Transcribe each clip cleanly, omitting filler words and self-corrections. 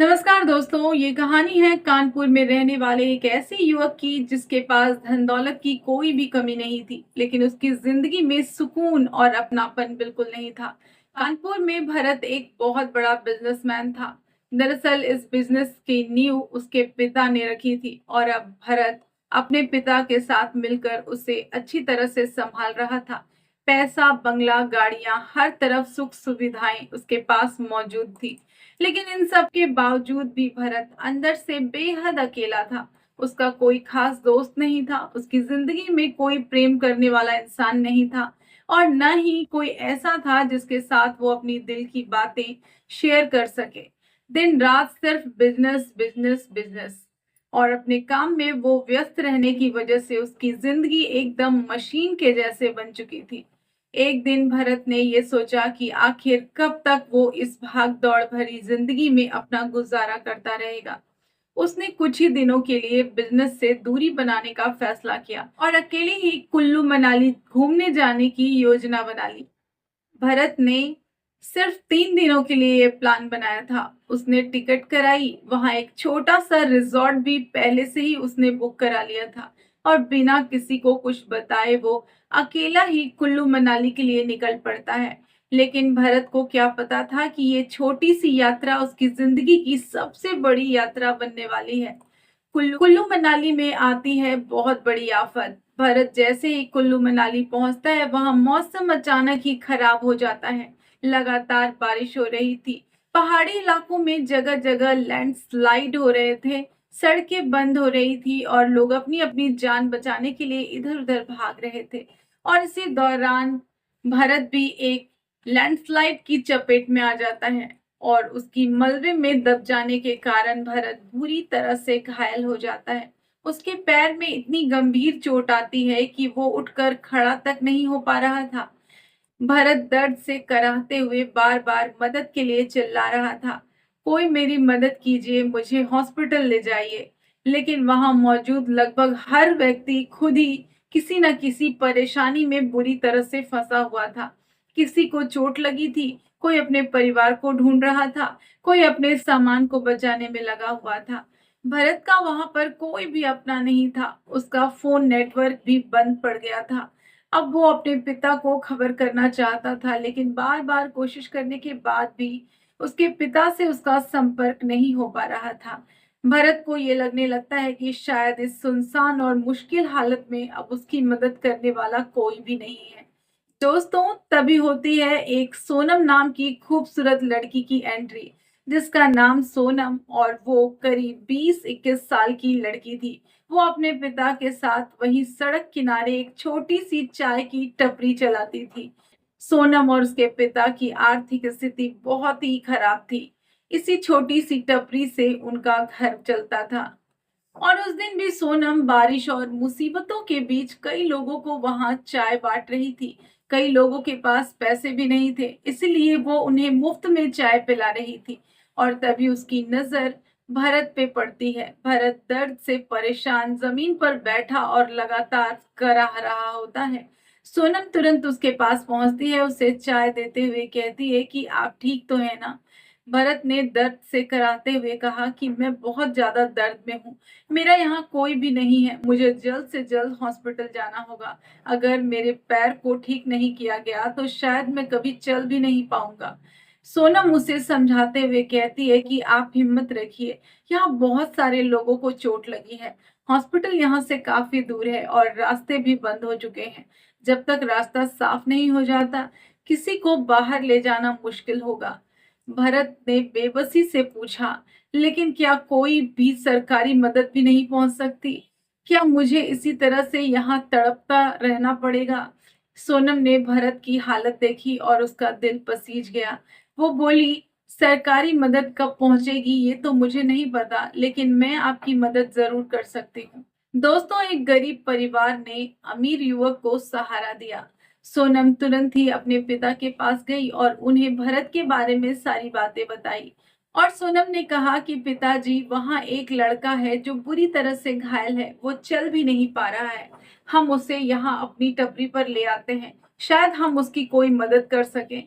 नमस्कार दोस्तों, ये कहानी है कानपुर में रहने वाले एक ऐसे युवक की जिसके पास धन दौलत की कोई भी कमी नहीं थी, लेकिन उसकी जिंदगी में सुकून और अपनापन बिल्कुल नहीं था। कानपुर में भरत एक बहुत बड़ा बिजनेसमैन था। दरअसल इस बिजनेस की नींव उसके पिता ने रखी थी और अब भरत अपने पिता के साथ मिलकर उसे अच्छी तरह से संभाल रहा था। पैसा, बंगला, गाड़ियां, हर तरफ सुख सुविधाएं उसके पास मौजूद थी। लेकिन इन सब के बावजूद भी भरत अंदर से बेहद अकेला था। उसका कोई खास दोस्त नहीं था, उसकी जिंदगी में कोई प्रेम करने वाला इंसान नहीं था और न ही कोई ऐसा था जिसके साथ वो अपनी दिल की बातें शेयर कर सके। दिन रात सिर्फ बिजनेस बिजनेस बिजनेस और अपने काम में वो व्यस्त रहने की वजह से उसकी जिंदगी एकदम मशीन के जैसे बन चुकी थी। एक दिन भरत ने ये सोचा कि आखिर कब तक वो इस भाग दौड़ भरी जिंदगी में अपना गुजारा करता रहेगा। उसने कुछ ही दिनों के लिए बिजनेस से दूरी बनाने का फैसला किया और अकेले ही कुल्लू मनाली घूमने जाने की योजना बना ली। भरत ने सिर्फ 3 दिनों के लिए ये प्लान बनाया था। उसने टिकट कराई, वहां एक छोटा सा रिजॉर्ट भी पहले से ही उसने बुक करा लिया था और बिना किसी को कुछ बताए वो अकेला ही कुल्लू मनाली के लिए निकल पड़ता है। लेकिन भरत को क्या पता था कि ये छोटी सी यात्रा उसकी जिंदगी की सबसे बड़ी यात्रा बनने वाली है। कुल्लू कुल्लू मनाली में आती है बहुत बड़ी आफत। भरत जैसे ही कुल्लू मनाली पहुंचता है, वहां मौसम अचानक ही खराब हो जाता है। लगातार बारिश हो रही थी। पहाड़ी इलाकों में जगह जगह लैंडस्लाइड हो रहे थे। सड़कें बंद हो रही थी और लोग अपनी अपनी जान बचाने के लिए इधर उधर भाग रहे थे। और इसी दौरान भरत भी एक लैंडस्लाइड की चपेट में आ जाता है और उसकी मलबे में दब जाने के कारण भरत बुरी तरह से घायल हो जाता है। उसके पैर में इतनी गंभीर चोट आती है कि वो उठकर खड़ा तक नहीं हो पा रहा था। भरत दर्द से कराहते हुए बार बार मदद के लिए चिल्ला रहा था, कोई मेरी मदद कीजिए, मुझे हॉस्पिटल ले जाइए। लेकिन वहां मौजूद लगभग हर व्यक्ति खुद ही किसी न किसी परेशानी में बुरी तरह से फंसा हुआ था। किसी को चोट लगी थी, कोई अपने परिवार को ढूंढ रहा था, कोई अपने सामान को बचाने में लगा हुआ था। भरत का वहां पर कोई भी अपना नहीं था। उसका फोन नेटवर्क भी बंद पड़ गया था। अब वो अपने पिता को खबर करना चाहता था, लेकिन बार बार कोशिश करने के बाद भी उसके पिता से उसका संपर्क नहीं हो पा रहा था। भरत को ये लगने लगता है कि शायद इस सुनसान और मुश्किल हालत में अब उसकी मदद करने वाला कोई भी नहीं है। दोस्तों, तभी होती है एक सोनम नाम की खूबसूरत लड़की की एंट्री, जिसका नाम सोनम, और वो करीब 20-21 साल की लड़की थी। वो अपने पिता के साथ वहीं सड़क किनारे एक छोटी सी चाय की टपरी चलाती थी। सोनम और उसके पिता की आर्थिक स्थिति बहुत ही खराब थी। इसी छोटी सी टपरी से उनका घर चलता था। और उस दिन भी सोनम बारिश और मुसीबतों के बीच कई लोगों को वहां चाय बांट रही थी। कई लोगों के पास पैसे भी नहीं थे, इसलिए वो उन्हें मुफ्त में चाय पिला रही थी। और तभी उसकी नजर भरत पे पड़ती है। भरत दर्द से परेशान जमीन पर बैठा और लगातार कराह रहा होता है। सोनम तुरंत उसके पास पहुंचती है, उसे चाय देते हुए कहती है कि आप ठीक तो है ना। भरत ने दर्द से कराहते हुए कहा कि मैं बहुत ज्यादा दर्द में हूँ। मेरा यहाँ कोई भी नहीं है, मुझे जल्द से जल्द हॉस्पिटल जाना होगा। अगर मेरे पैर को ठीक नहीं किया गया तो शायद मैं कभी चल भी नहीं पाऊंगा। सोनम उसे समझाते हुए कहती है कि आप हिम्मत रखिए, यहाँ बहुत सारे लोगों को चोट लगी है। हॉस्पिटल यहाँ से काफी दूर है और रास्ते भी बंद हो चुके हैं। जब तक रास्ता साफ नहीं हो जाता, किसी को बाहर ले जाना मुश्किल होगा। भरत ने बेबसी से पूछा, लेकिन क्या कोई भी सरकारी मदद भी नहीं पहुंच सकती? क्या मुझे इसी तरह से यहाँ तड़पता रहना पड़ेगा? सोनम ने भरत की हालत देखी और उसका दिल पसीज गया। वो बोली, सरकारी मदद कब पहुंचेगी ये तो मुझे नहीं पता, लेकिन मैं आपकी मदद जरूर कर सकती हूँ। दोस्तों, एक गरीब परिवार ने अमीर युवक को सहारा दिया। सोनम तुरंत ही अपने पिता के पास गई और उन्हें भरत के बारे में सारी बातें बताई। और सोनम ने कहा कि पिताजी, वहां एक लड़का है जो बुरी तरह से घायल है, वो चल भी नहीं पा रहा है। हम उसे यहाँ अपनी टपरी पर ले आते हैं, शायद हम उसकी कोई मदद कर सकें।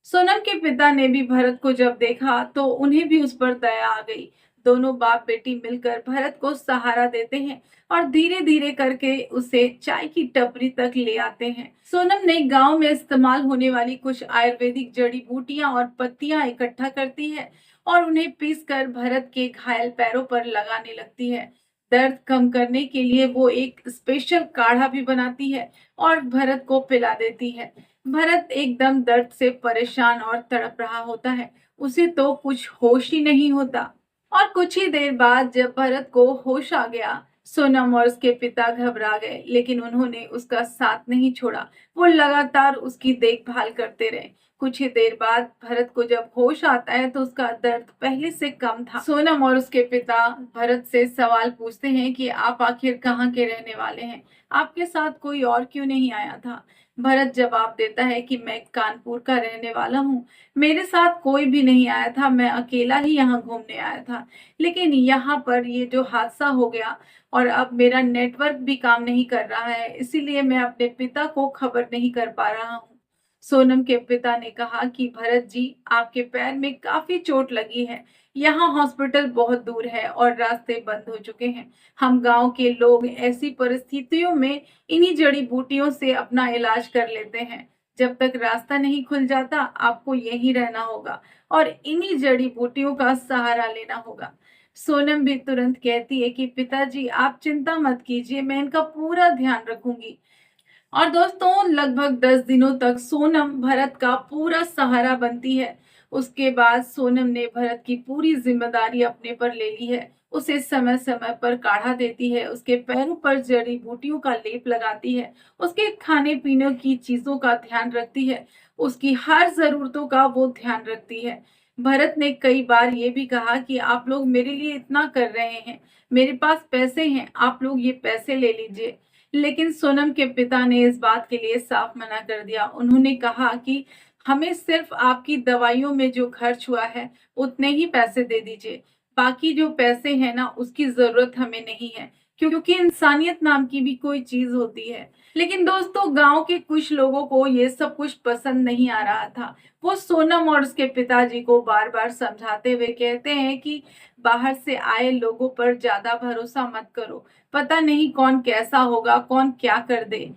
सोनम के पिता ने भी भरत को जब देखा तो उन्हें भी उस पर दया आ गई। दोनों बाप बेटी मिलकर भरत को सहारा देते हैं और धीरे धीरे करके उसे चाय की टपरी तक ले आते हैं। सोनम ने गांव में इस्तेमाल होने वाली कुछ आयुर्वेदिक जड़ी बूटियां और पत्तियां इकट्ठा करती है और उन्हें पीसकर भरत के घायल पैरों पर लगाने लगती है। दर्द कम करने के लिए वो एक स्पेशल काढ़ा भी बनाती है और भरत को पिला देती है। भरत एकदम दर्द से परेशान और तड़प रहा होता है। उसे तो कुछ होश ही नहीं होता। और कुछ ही देर बाद जब भरत को होश आ गया, सोनम और उसके पिता घबरा गए, लेकिन उन्होंने उसका साथ नहीं छोड़ा। वो लगातार उसकी देखभाल करते रहे। कुछ ही देर बाद भरत को जब होश आता है तो उसका दर्द पहले से कम था। सोनम और उसके पिता भरत से सवाल पूछते हैं कि आप आखिर कहाँ के रहने वाले हैं? आपके साथ कोई और क्यों नहीं आया था? भरत जवाब देता है कि मैं कानपुर का रहने वाला हूँ। मेरे साथ कोई भी नहीं आया था, मैं अकेला ही यहाँ घूमने आया था। लेकिन यहाँ पर ये जो हादसा हो गया और अब मेरा नेटवर्क भी काम नहीं कर रहा है, इसीलिए मैं अपने पिता को खबर नहीं कर पा रहा हूँ। सोनम के पिता ने कहा कि भरत जी, आपके पैर में काफी चोट लगी है। यहाँ हॉस्पिटल बहुत दूर है और रास्ते बंद हो चुके हैं। हम गांव के लोग ऐसी परिस्थितियों में इन्हीं जड़ी बूटियों से अपना इलाज कर लेते हैं। जब तक रास्ता नहीं खुल जाता, आपको यहीं रहना होगा और इन्हीं जड़ी बूटियों का सहारा लेना होगा। सोनम भी तुरंत कहती है कि पिताजी, आप चिंता मत कीजिए, मैं इनका पूरा ध्यान रखूंगी। और दोस्तों, लगभग 10 दिनों तक सोनम भरत का पूरा सहारा बनती है। उसके बाद सोनम ने भरत की पूरी जिम्मेदारी अपने पर ले ली है। उसे समय समय पर काढ़ा देती है, उसके पैरों पर जड़ी बूटियों का लेप लगाती है, उसके खाने पीने की चीजों का ध्यान रखती है, उसकी हर जरूरतों का वो ध्यान रखती है। भरत ने कई बार ये भी कहा कि आप लोग मेरे लिए इतना कर रहे हैं, मेरे पास पैसे हैं, आप लोग ये पैसे ले लीजिए। लेकिन सोनम के पिता ने इस बात के लिए साफ मना कर दिया। उन्होंने कहा कि हमें सिर्फ आपकी दवाइयों में जो खर्च हुआ है उतने ही पैसे दे दीजिए। बाकी जो पैसे हैं ना, उसकी जरूरत हमें नहीं है, क्योंकि इंसानियत नाम की भी कोई चीज होती है। लेकिन दोस्तों, गांव के कुछ लोगों को ये सब कुछ पसंद नहीं आ रहा था। वो सोनम और उसके पिताजी को बार बार समझाते हुए कहते हैं कि बाहर से आए लोगों पर ज्यादा भरोसा मत करो, पता नहीं कौन कैसा होगा, कौन क्या कर दे,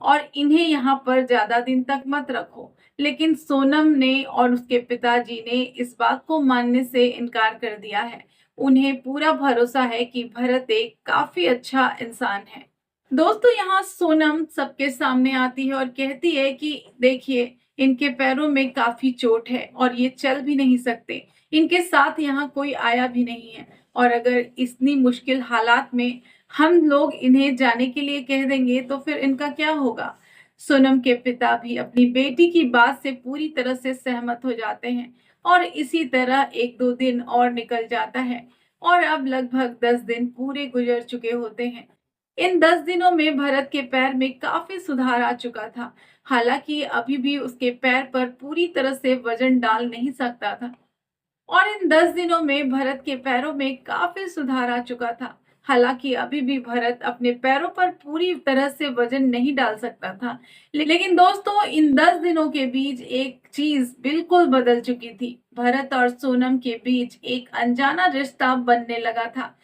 और इन्हें यहाँ पर ज्यादा दिन तक मत रखो। लेकिन सोनम ने और उसके पिताजी ने इस बात को मानने से इनकार कर दिया है। उन्हें पूरा भरोसा है कि भरत एक काफी अच्छा इंसान है। दोस्तों, यहाँ सोनम सबके सामने आती है और कहती है कि देखिए, इनके पैरों में काफी चोट है और ये चल भी नहीं सकते। इनके साथ यहाँ कोई आया भी नहीं है, और अगर इतनी मुश्किल हालात में हम लोग इन्हें जाने के लिए कह देंगे तो फिर इनका क्या होगा। सोनम के पिता भी अपनी बेटी की बात से पूरी तरह से सहमत हो जाते हैं और इसी तरह 1-2 दिन और निकल जाता है और अब लगभग 10 दिन पूरे गुजर चुके होते हैं। इन 10 दिनों में भरत के पैर में काफी सुधार आ चुका था। हालांकि अभी भी उसके पैर पर पूरी तरह से वजन डाल नहीं सकता था, और इन 10 दिनों में भरत के पैरों में काफी सुधार आ चुका था। हालांकि अभी भी भरत अपने पैरों पर पूरी तरह से वजन नहीं डाल सकता था। लेकिन दोस्तों, इन 10 दिनों के बीच एक चीज बिल्कुल बदल चुकी थी। भरत और सोनम के बीच एक अनजाना रिश्ता बनने लगा था।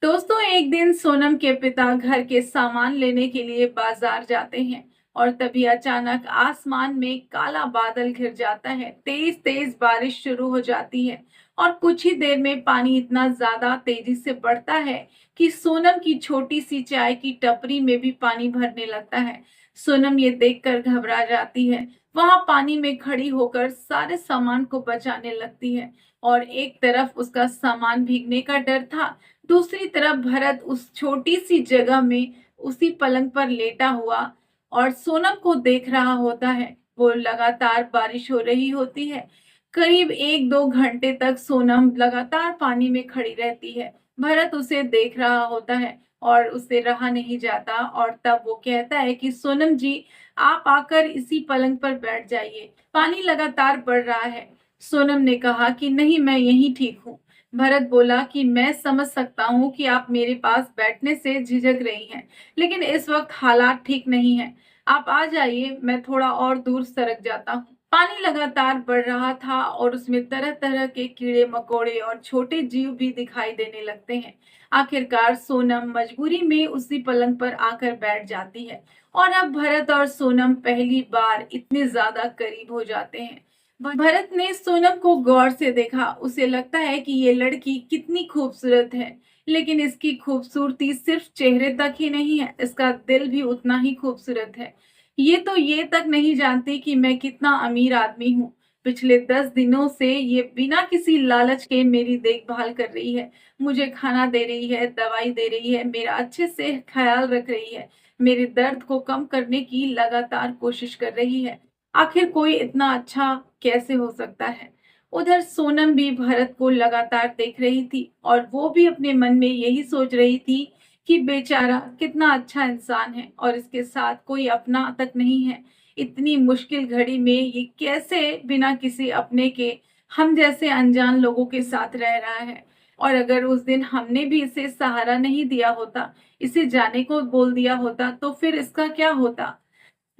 दोस्तों, एक दिन सोनम के पिता घर के सामान लेने के लिए बाजार जाते हैं और तभी अचानक आसमान में काला बादल घिर जाता है। तेज तेज बारिश शुरू हो जाती है और कुछ ही देर में पानी इतना ज्यादा तेजी से बढ़ता है कि सोनम की छोटी सी चाय की टपरी में भी पानी भरने लगता है। सोनम ये देखकर घबरा जाती है। वहां पानी में खड़ी होकर सारे सामान को बचाने लगती है, और एक तरफ उसका सामान भीगने का डर था, दूसरी तरफ भरत उस छोटी सी जगह में उसी पलंग पर लेटा हुआ और सोनम को देख रहा होता है। वो लगातार बारिश हो रही होती है। करीब 1-2 घंटे तक सोनम लगातार पानी में खड़ी रहती है। भरत उसे देख रहा होता है और उसे रहा नहीं जाता, और तब वो कहता है कि सोनम जी, आप आकर इसी पलंग पर बैठ जाइए, पानी लगातार बढ़ रहा है। सोनम ने कहा कि नहीं, मैं यहीं ठीक हूँ। भरत बोला कि मैं समझ सकता हूँ कि आप मेरे पास बैठने से झिझक रही हैं, लेकिन इस वक्त हालात ठीक नहीं है। आप आ जाइए, मैं थोड़ा और दूर सरक जाता हूँ। पानी लगातार बढ़ रहा था और उसमें तरह-तरह के कीड़े-मकोड़े और छोटे जीव भी दिखाई देने लगते हैं। आखिरकार सोनम मजबूरी में उसी पलंग पर आकर बैठ जाती है और अब भरत और सोनम पहली बार इतने ज्यादा करीब हो जाते हैं। भरत ने सोनम को गौर से देखा। उसे लगता है कि ये लड़की कितनी खूबसूरत है, लेकिन इसकी खूबसूरती सिर्फ चेहरे तक ही नहीं है, इसका दिल भी उतना ही खूबसूरत है। ये तक नहीं जानती कि मैं कितना अमीर आदमी हूँ। पिछले 10 दिनों से ये बिना किसी लालच के मेरी देखभाल कर रही है, मुझे खाना दे रही है, दवाई दे रही है, मेरा अच्छे से ख्याल रख रही है, मेरे दर्द को कम करने की लगातार कोशिश कर रही है। आखिर कोई इतना अच्छा कैसे हो सकता है? उधर सोनम भी भरत को लगातार देख रही थी और वो भी अपने मन में यही सोच रही थी कि बेचारा कितना अच्छा इंसान है और इसके साथ कोई अपना तक नहीं है। इतनी मुश्किल घड़ी में ये कैसे बिना किसी अपने के हम जैसे अनजान लोगों के साथ रह रहा है। और अगर उस दिन हमने भी इसे सहारा नहीं दिया होता, इसे जाने को बोल दिया होता, तो फिर इसका क्या होता?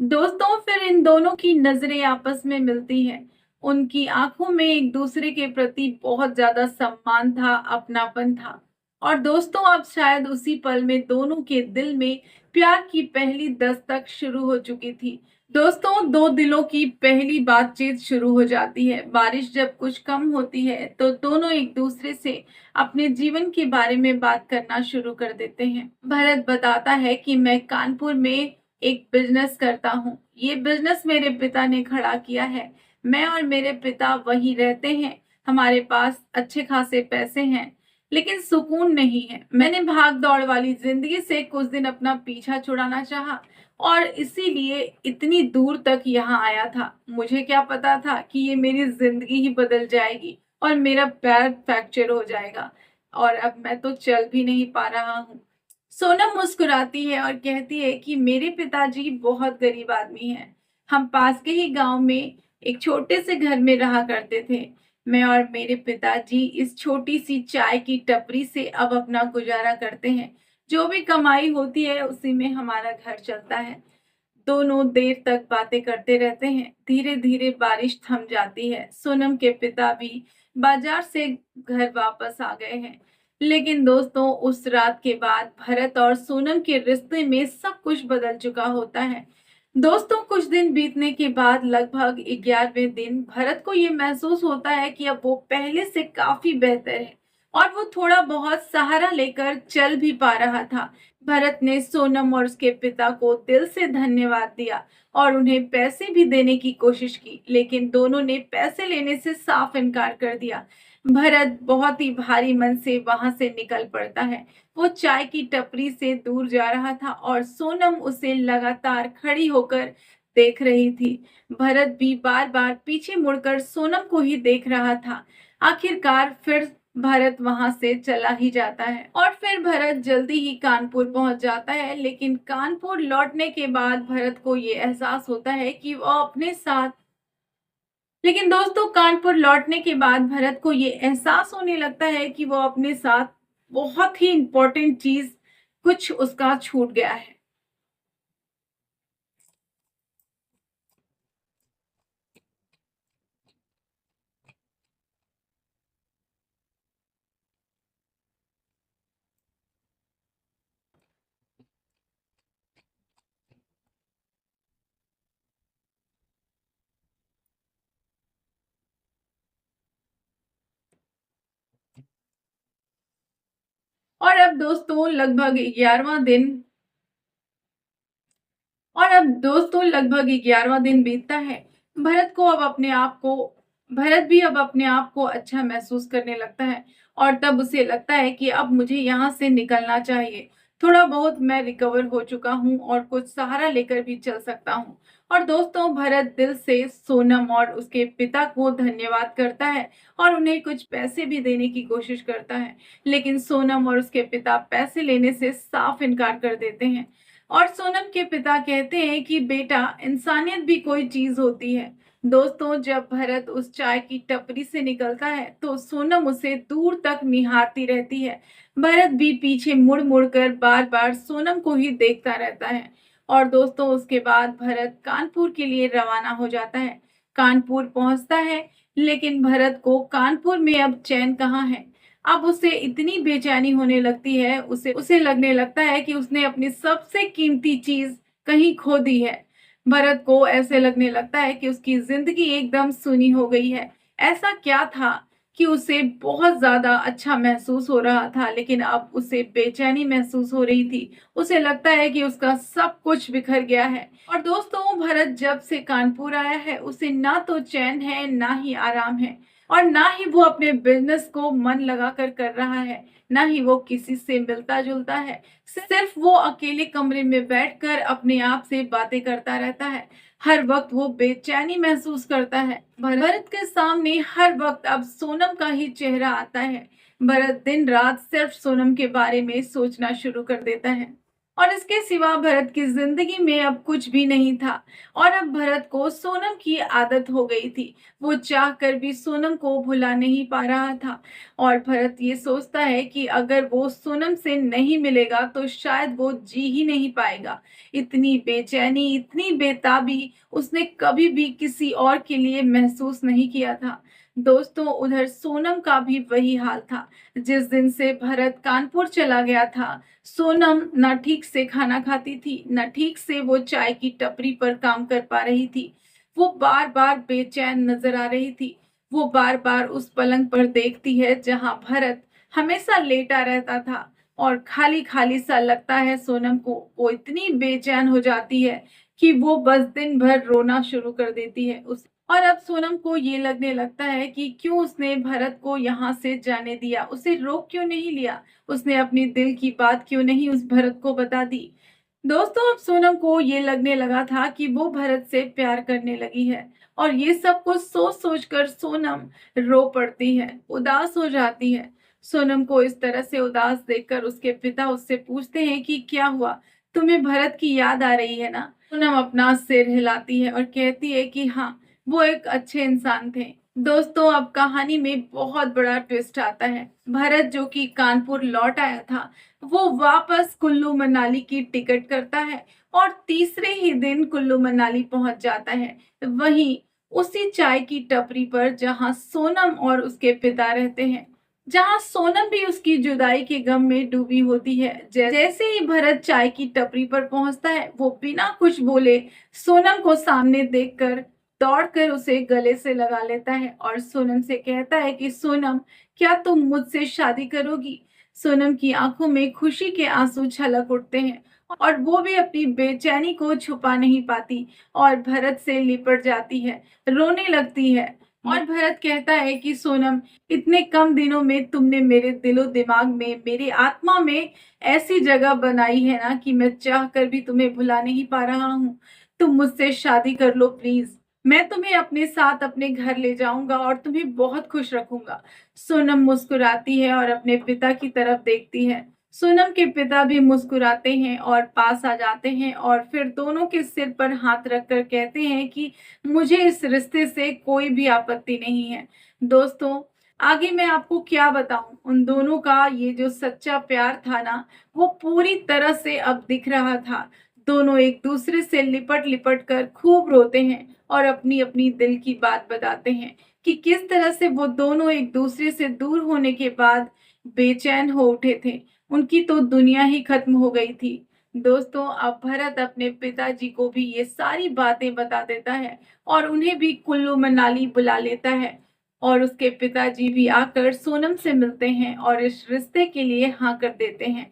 दोस्तों, फिर इन दोनों की नजरें आपस में मिलती हैं। उनकी आंखों में एक दूसरे के प्रति बहुत ज्यादा सम्मान था, अपनापन था। और दोस्तों, अब शायद उसी पल में दोनों के दिल में प्यार की पहली दस्तक शुरू हो चुकी थी। दोस्तों, दो दिलों की पहली बातचीत शुरू हो जाती है। बारिश जब कुछ कम होती है तो दोनों एक दूसरे से अपने जीवन के बारे में बात करना शुरू कर देते हैं। भरत बताता है कि मैं कानपुर में एक बिजनेस करता हूँ। ये बिजनेस मेरे पिता ने खड़ा किया है। मैं और मेरे पिता वहीं रहते हैं। हमारे पास अच्छे खासे पैसे हैं, लेकिन सुकून नहीं है। मैंने भाग दौड़ वाली जिंदगी से कुछ दिन अपना पीछा छुड़ाना चाहा और इसीलिए इतनी दूर तक यहाँ आया था। मुझे क्या पता था कि ये मेरी जिंदगी ही बदल जाएगी और मेरा पैर फ्रैक्चर हो जाएगा और अब मैं तो चल भी नहीं पा रहा हूँ। सोनम मुस्कुराती है और कहती है कि मेरे पिताजी बहुत गरीब आदमी हैं। हम पास के ही गांव में एक छोटे से घर में रहा करते थे। मैं और मेरे पिताजी इस छोटी सी चाय की टपरी से अब अपना गुजारा करते हैं। जो भी कमाई होती है उसी में हमारा घर चलता है। दोनों देर तक बातें करते रहते हैं। धीरे धीरे बारिश थम जाती है। सोनम के पिता भी बाजार से घर वापस आ गए हैं। लेकिन दोस्तों, उस रात के बाद भरत और सोनम के रिश्ते में सब कुछ बदल चुका होता है। दोस्तों, कुछ दिन बीतने के बाद लगभग 11वें दिन भरत को ये महसूस होता है कि अब वो पहले से काफी बेहतर है और वो थोड़ा बहुत सहारा लेकर चल भी पा रहा था। भरत ने सोनम और उसके पिता को दिल से धन्यवाद दिया और उन्हें पैसे भी देने की कोशिश की, लेकिन दोनों ने पैसे लेने से साफ इनकार कर दिया। भरत बहुत ही भारी मन से वहां से निकल पड़ता है। वो चाय की टपरी से दूर जा रहा था और सोनम उसे लगातार खड़ी होकर देख रही थी। भरत भी बार बार पीछे मुड़कर सोनम को ही देख रहा था। आखिरकार फिर भरत वहां से चला ही जाता है और फिर भरत जल्दी ही कानपुर पहुंच जाता है। लेकिन कानपुर लौटने के बाद भरत को ये एहसास होता है कि वो अपने साथ लेकिन दोस्तों, कानपुर लौटने के बाद भरत को ये एहसास होने लगता है कि वो अपने साथ बहुत ही इम्पोर्टेंट चीज कुछ उसका छूट गया है। और अब दोस्तों लगभग 11वां दिन और अब दोस्तों लगभग 11वां दिन बीतता है। भरत को अब अपने आप को भरत भी अब अपने आप को अच्छा महसूस करने लगता है और तब उसे लगता है कि अब मुझे यहाँ से निकलना चाहिए। थोड़ा बहुत मैं रिकवर हो चुका हूँ और कुछ सहारा लेकर भी चल सकता हूँ। और दोस्तों, भरत दिल से सोनम और उसके पिता को धन्यवाद करता है और उन्हें कुछ पैसे भी देने की कोशिश करता है, लेकिन सोनम और उसके पिता पैसे लेने से साफ इनकार कर देते हैं। और सोनम के पिता कहते हैं कि बेटा, इंसानियत भी कोई चीज होती है। दोस्तों, जब भरत उस चाय की टपरी से निकलता है तो सोनम उसे दूर तक निहारती रहती है। भरत भी पीछे मुड़ मुड़ कर बार बार सोनम को ही देखता रहता है। और दोस्तों, उसके बाद भरत कानपुर के लिए रवाना हो जाता है। कानपुर पहुंचता है, लेकिन भरत को कानपुर में अब चैन कहाँ है। अब उसे इतनी बेचैनी होने लगती है, उसे उसे लगने लगता है कि उसने अपनी सबसे कीमती चीज कहीं खो दी है। भरत को ऐसे लगने लगता है कि उसकी जिंदगी एकदम सूनी हो गई है। ऐसा क्या था कि उसे बहुत ज़्यादा अच्छा महसूस हो रहा था, लेकिन अब उसे बेचैनी महसूस हो रही थी। उसे लगता है कि उसका सब कुछ बिखर गया है। और दोस्तों, भरत जब से कानपुर आया है, उसे ना तो चैन है, ना ही आराम है, और ना ही वो अपने बिजनेस को मन लगाकर कर रहा है, ना ही वो किसी से मिलता जुलता है। सिर्फ वो अकेले कमरे में बैठकर अपने आप से बातें करता रहता है। हर वक्त वो बेचैनी महसूस करता है। भरत के सामने हर वक्त अब सोनम का ही चेहरा आता है। भरत दिन रात सिर्फ सोनम के बारे में सोचना शुरू कर देता है, और इसके सिवा भरत की जिंदगी में अब कुछ भी नहीं था। और अब भरत को सोनम की आदत हो गई थी। वो चाह कर भी सोनम को भुला नहीं पा रहा था, और भरत ये सोचता है कि अगर वो सोनम से नहीं मिलेगा तो शायद वो जी ही नहीं पाएगा। इतनी बेचैनी, इतनी बेताबी उसने कभी भी किसी और के लिए महसूस नहीं किया था। दोस्तों, उधर सोनम का भी वही हाल था। जिस दिन से भरत कानपुर चला गया था, सोनम न ठीक से खाना खाती थी, न ठीक से वो चाय की टपरी पर काम कर पा रही थी। वो बार बार बेचैन नजर आ रही थी। वो बार बार उस पलंग पर देखती है जहां भरत हमेशा लेटा रहता था, और खाली खाली सा लगता है सोनम को। वो इतनी बेचैन हो जाती है कि वो बस दिन भर रोना शुरू कर देती है। उस और अब सोनम को ये लगने लगता है कि क्यों उसने भरत को यहाँ से जाने दिया, उसे रोक क्यों नहीं लिया, उसने अपनी दिल की बात क्यों नहीं उस भरत को बता दी। दोस्तों, अब सोनम को ये लगने लगा था कि वो भरत से प्यार करने लगी है, और ये सब कुछ सोच सोच कर सोनम रो पड़ती है, उदास हो जाती है। सोनम को इस तरह से उदास देखकर उसके पिता उससे पूछते हैं कि क्या हुआ, तुम्हें भरत की याद आ रही है ना। सोनम अपना सिर हिलाती है और कहती है कि हाँ, वो एक अच्छे इंसान थे। दोस्तों, अब कहानी में बहुत बड़ा ट्विस्ट आता है। भरत, जो कि कानपुर लौट आया था, वो वापस कुल्लू मनाली की टिकट करता है, और तीसरे ही दिन कुल्लू मनाली पहुंच जाता है। वहीं उसी चाय की टपरी पर जहां सोनम और उसके पिता रहते हैं, जहां सोनम भी उसकी जुदाई के गम में डूबी होती है। जैसे ही भरत चाय की टपरी पर पहुंचता है, वो बिना कुछ बोले सोनम को सामने देखकर दौड़कर उसे गले से लगा लेता है, और सोनम से कहता है कि सोनम, क्या तुम मुझसे शादी करोगी। सोनम की आंखों में खुशी के आंसू छलक उठते हैं, और वो भी अपनी बेचैनी को छुपा नहीं पाती, और भरत से लिपट जाती है, रोने लगती है। और भरत कहता है कि सोनम, इतने कम दिनों में तुमने मेरे दिलो दिमाग में, मेरी आत्मा में ऐसी जगह बनाई है ना कि मैं चाह कर भी तुम्हें भुला नहीं पा रहा हूँ। तुम मुझसे शादी कर लो प्लीज। मैं तुम्हें अपने साथ अपने घर ले जाऊंगा और तुम्हें बहुत खुश रखूंगा। सोनम मुस्कुराती है और अपने पिता की तरफ देखती है। सोनम के पिता भी मुस्कुराते हैं और पास आ जाते हैं, और फिर दोनों के सिर पर हाथ रखकर कहते हैं कि मुझे इस रिश्ते से कोई भी आपत्ति नहीं है। दोस्तों, आगे मैं आपको क्या बताऊं, उन दोनों का ये जो सच्चा प्यार था ना, वो पूरी तरह से अब दिख रहा था। दोनों एक दूसरे से लिपट लिपट कर खूब रोते हैं, और अपनी अपनी दिल की बात बताते हैं कि किस तरह से वो दोनों एक दूसरे से दूर होने के बाद बेचैन हो उठे थे। उनकी तो दुनिया ही खत्म हो गई थी। दोस्तों, अब भरत अपने पिताजी को भी ये सारी बातें बता देता है, और उन्हें भी कुल्लू मनाली बुला लेता है, और उसके पिताजी भी आकर सोनम से मिलते हैं और इस रिश्ते के लिए हाँ कर देते हैं।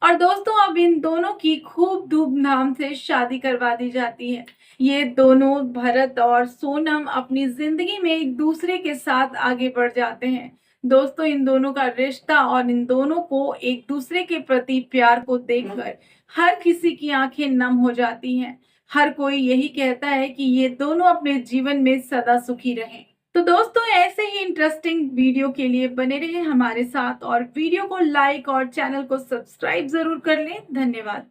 और दोस्तों, अब इन दोनों की खूब धूमधाम से शादी करवा दी जाती है। ये दोनों, भरत और सोनम, अपनी जिंदगी में एक दूसरे के साथ आगे बढ़ जाते हैं। दोस्तों, इन दोनों का रिश्ता और इन दोनों को एक दूसरे के प्रति प्यार को देखकर हर किसी की आंखें नम हो जाती हैं। हर कोई यही कहता है कि ये दोनों अपने जीवन में सदा सुखी रहें। तो दोस्तों, ऐसे ही इंटरेस्टिंग वीडियो के लिए बने रहें हमारे साथ, और वीडियो को लाइक और चैनल को सब्सक्राइब जरूर कर लें। धन्यवाद।